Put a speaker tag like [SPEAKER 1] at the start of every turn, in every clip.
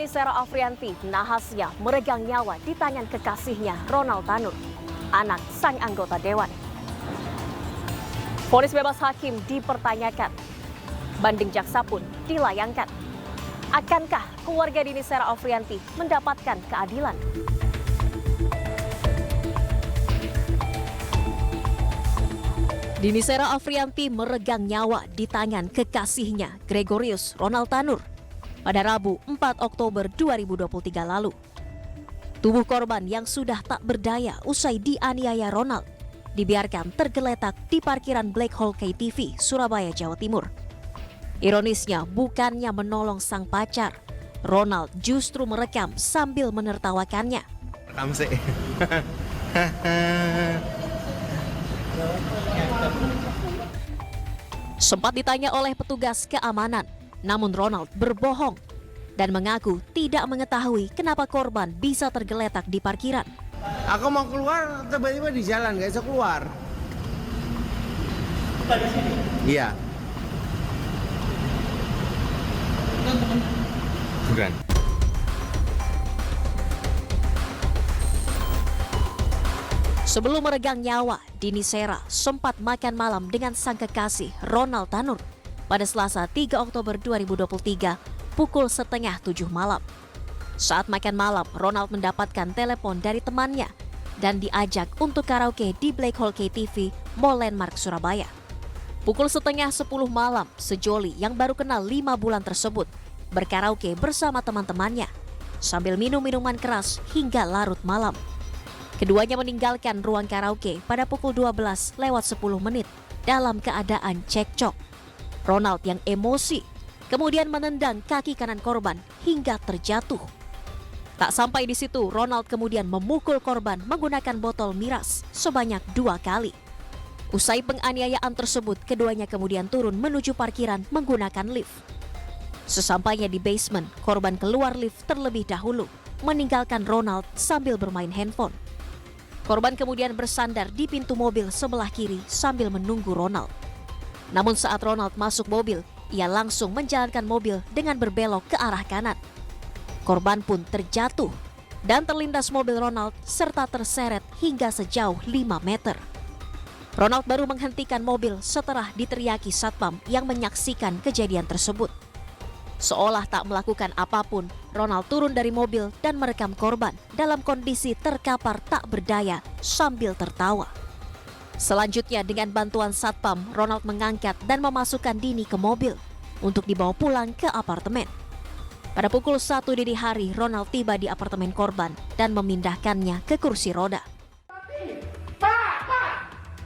[SPEAKER 1] Dini Sera Afrianti nahasnya meregang nyawa di tangan kekasihnya Ronald Tanur, anak sang anggota dewan. Vonis bebas hakim dipertanyakan, banding jaksa pun dilayangkan. Akankah keluarga Dini Sera Afrianti mendapatkan keadilan? Dini Sera Afrianti meregang nyawa di tangan kekasihnya Gregorius Ronald Tanur pada Rabu 4 Oktober 2023 lalu. Tubuh korban yang sudah tak berdaya usai dianiaya Ronald dibiarkan tergeletak di parkiran Black Hole KTV, Surabaya, Jawa Timur. Ironisnya, bukannya menolong sang pacar, Ronald justru merekam sambil menertawakannya.
[SPEAKER 2] Rekam sih.
[SPEAKER 1] Sempat ditanya oleh petugas keamanan, namun Ronald berbohong dan mengaku tidak mengetahui kenapa korban bisa tergeletak di parkiran.
[SPEAKER 2] Aku mau keluar, tiba-tiba di jalan, gak bisa keluar.
[SPEAKER 3] Bukan di sini?
[SPEAKER 2] Iya. Bukan.
[SPEAKER 1] Sebelum meregang nyawa, Dini Sera sempat makan malam dengan sang kekasih Ronald Tanur pada Selasa 3 Oktober 2023 pukul 6:30 malam. Saat makan malam, Ronald mendapatkan telepon dari temannya dan diajak untuk karaoke di Black Hole KTV, Mall Landmark, Surabaya. Pukul 9:30 malam, sejoli yang baru kenal 5 bulan tersebut berkaraoke bersama teman-temannya sambil minum minuman keras hingga larut malam. Keduanya meninggalkan ruang karaoke pada pukul 12:10 dalam keadaan cekcok. Ronald yang emosi kemudian menendang kaki kanan korban hingga terjatuh. Tak sampai di situ, Ronald kemudian memukul korban menggunakan botol miras sebanyak 2 kali. Usai penganiayaan tersebut, keduanya kemudian turun menuju parkiran menggunakan lift. Sesampainya di basement, korban keluar lift terlebih dahulu, meninggalkan Ronald sambil bermain handphone. Korban kemudian bersandar di pintu mobil sebelah kiri sambil menunggu Ronald. Namun saat Ronald masuk mobil, ia langsung menjalankan mobil dengan berbelok ke arah kanan. Korban pun terjatuh dan terlindas mobil Ronald serta terseret hingga sejauh 5 meter. Ronald baru menghentikan mobil setelah diteriaki satpam yang menyaksikan kejadian tersebut. Seolah tak melakukan apapun, Ronald turun dari mobil dan merekam korban dalam kondisi terkapar tak berdaya sambil tertawa. Selanjutnya dengan bantuan satpam, Ronald mengangkat dan memasukkan Dini ke mobil untuk dibawa pulang ke apartemen. Pada pukul 1 dini hari, Ronald tiba di apartemen korban dan memindahkannya ke kursi roda.
[SPEAKER 3] Pak,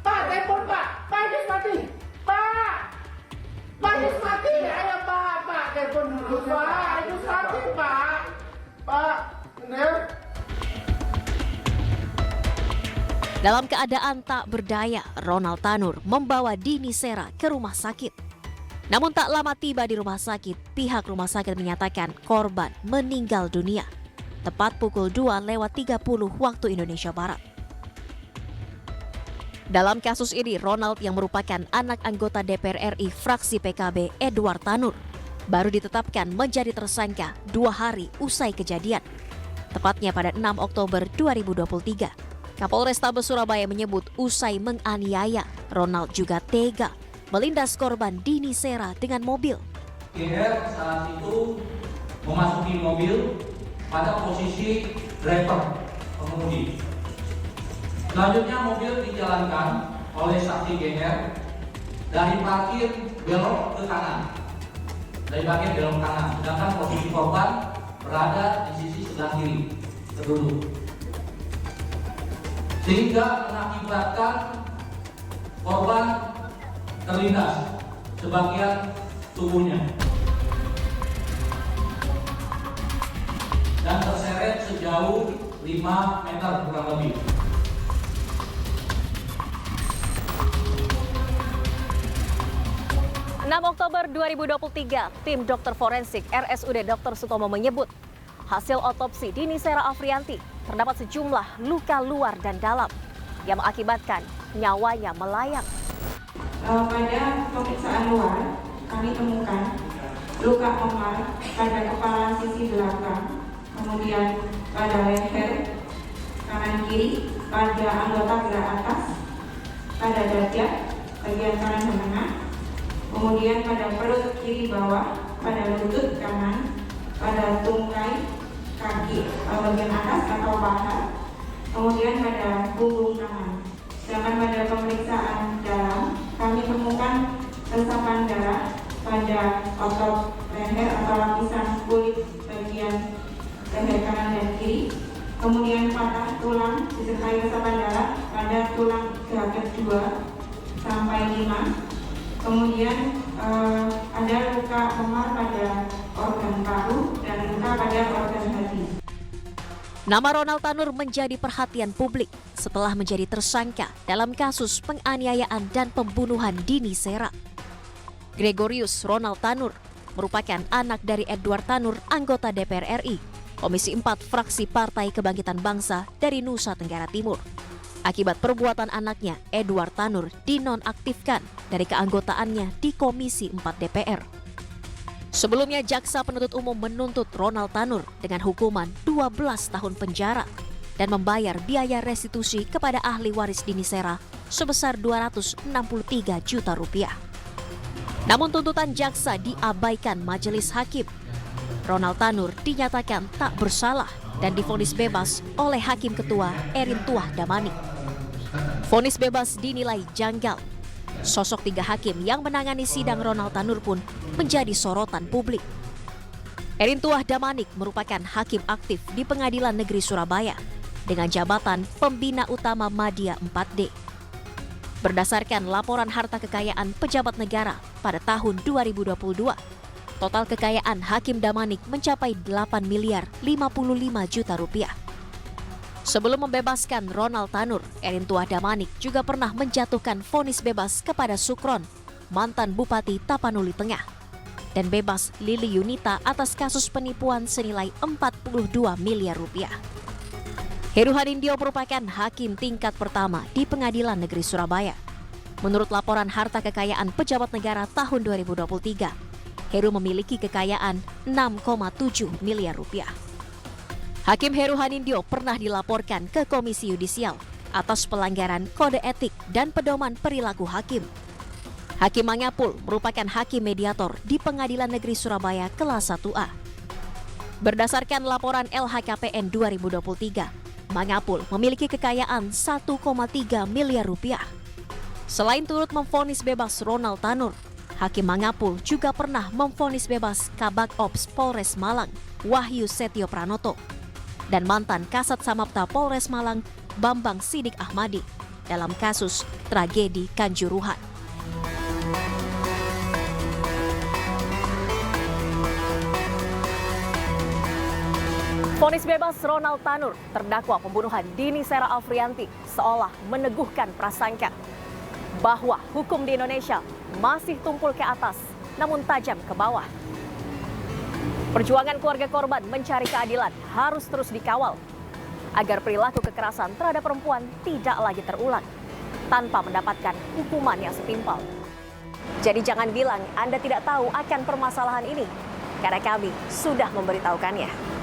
[SPEAKER 3] telepon Pak, Idris mati, Pak Idris mati, ayo Pak, telepon dulu Pak, Idris mati Pak, bener.
[SPEAKER 1] Dalam keadaan tak berdaya, Ronald Tanur membawa Dini Sera ke rumah sakit. Namun tak lama tiba di rumah sakit, pihak rumah sakit menyatakan korban meninggal dunia tepat pukul 2:30 waktu Indonesia Barat. Dalam kasus ini, Ronald yang merupakan anak anggota DPR RI fraksi PKB Edward Tanur baru ditetapkan menjadi tersangka 2 hari usai kejadian, tepatnya pada 6 Oktober 2023. Kapolrestabes Surabaya menyebut usai menganiaya, Ronald juga tega melindas korban Dini Sera dengan mobil.
[SPEAKER 4] GR saat itu memasuki mobil pada posisi driver pengemudi. Selanjutnya mobil dijalankan oleh saksi GR dari parkir belok ke kanan. Sedangkan posisi korban berada di sisi sebelah kiri, terduduk. Sehingga mengakibatkan korban terlindas sebagian tubuhnya dan terseret sejauh 5 meter kurang lebih.
[SPEAKER 1] Oktober 2023, tim dokter forensik RSUD Dr. Sutomo menyebut hasil otopsi Dini Sera Afrianti terdapat sejumlah luka luar dan dalam yang mengakibatkan nyawanya melayang.
[SPEAKER 5] Pada pemeriksaan luar kami temukan luka memar pada kepala sisi belakang, kemudian pada leher kanan kiri, pada anggota gerak atas, pada dada bagian kanan dan tengah, kemudian pada perut kiri bawah, pada lutut kanan, pada tungkai kaki bagian atas atau paha, kemudian pada punggung kanan. Sedangkan pada pemeriksaan dalam, kami temukan resapan darah pada otot leher atau lapisan kulit bagian leher kanan dan kiri, kemudian patah tulang disertai resapan darah pada tulang iga kedua sampai 5, kemudian ada luka memar pada organ paru dan luka pada organ hati.
[SPEAKER 1] Nama Ronald Tanur menjadi perhatian publik setelah menjadi tersangka dalam kasus penganiayaan dan pembunuhan Dini Sera. Gregorius Ronald Tanur merupakan anak dari Edward Tanur, anggota DPR RI, Komisi 4 Fraksi Partai Kebangkitan Bangsa dari Nusa Tenggara Timur. Akibat perbuatan anaknya, Edward Tanur dinonaktifkan dari keanggotaannya di Komisi 4 DPR. Sebelumnya, Jaksa Penuntut Umum menuntut Ronald Tanur dengan hukuman 12 tahun penjara dan membayar biaya restitusi kepada ahli waris Dini Sera sebesar 263 juta rupiah. Namun tuntutan jaksa diabaikan majelis hakim. Ronald Tanur dinyatakan tak bersalah dan divonis bebas oleh Hakim Ketua Erin Tuah Damanik. Vonis bebas dinilai janggal. Sosok 3 hakim yang menangani sidang Ronald Tanur pun menjadi sorotan publik. Erin Tuah Damanik merupakan hakim aktif di Pengadilan Negeri Surabaya dengan jabatan Pembina Utama Madya 4D. Berdasarkan laporan harta kekayaan pejabat negara pada tahun 2022, total kekayaan Hakim Damanik mencapai 8 miliar 55 juta rupiah. Sebelum membebaskan Ronald Tanur, Erin Tuah Damanik juga pernah menjatuhkan vonis bebas kepada Sukron, mantan Bupati Tapanuli Tengah, dan bebas Lili Yunita atas kasus penipuan senilai 42 miliar rupiah. Heru Hanindyo merupakan hakim tingkat pertama di Pengadilan Negeri Surabaya. Menurut laporan harta kekayaan pejabat negara tahun 2023, Heru memiliki kekayaan 6,7 miliar rupiah. Hakim Heru Hanindyo pernah dilaporkan ke Komisi Yudisial atas pelanggaran kode etik dan pedoman perilaku hakim. Hakim Mangapul merupakan hakim mediator di Pengadilan Negeri Surabaya kelas 1A. Berdasarkan laporan LHKPN 2023, Mangapul memiliki kekayaan 1,3 miliar rupiah. Selain turut memvonis bebas Ronald Tanur, Hakim Mangapul juga pernah memvonis bebas Kabak Ops Polres Malang, Wahyu Setio Pranoto, dan mantan Kasat Samapta Polres Malang, Bambang Sidik Ahmadi, dalam kasus tragedi Kanjuruhan. Vonis bebas Ronald Tanur, terdakwa pembunuhan Dini Sera Afrianti, seolah meneguhkan prasangka bahwa hukum di Indonesia masih tumpul ke atas, namun tajam ke bawah. Perjuangan keluarga korban mencari keadilan harus terus dikawal agar perilaku kekerasan terhadap perempuan tidak lagi terulang tanpa mendapatkan hukuman yang setimpal. Jadi jangan bilang Anda tidak tahu akan permasalahan ini, karena kami sudah memberitahukannya.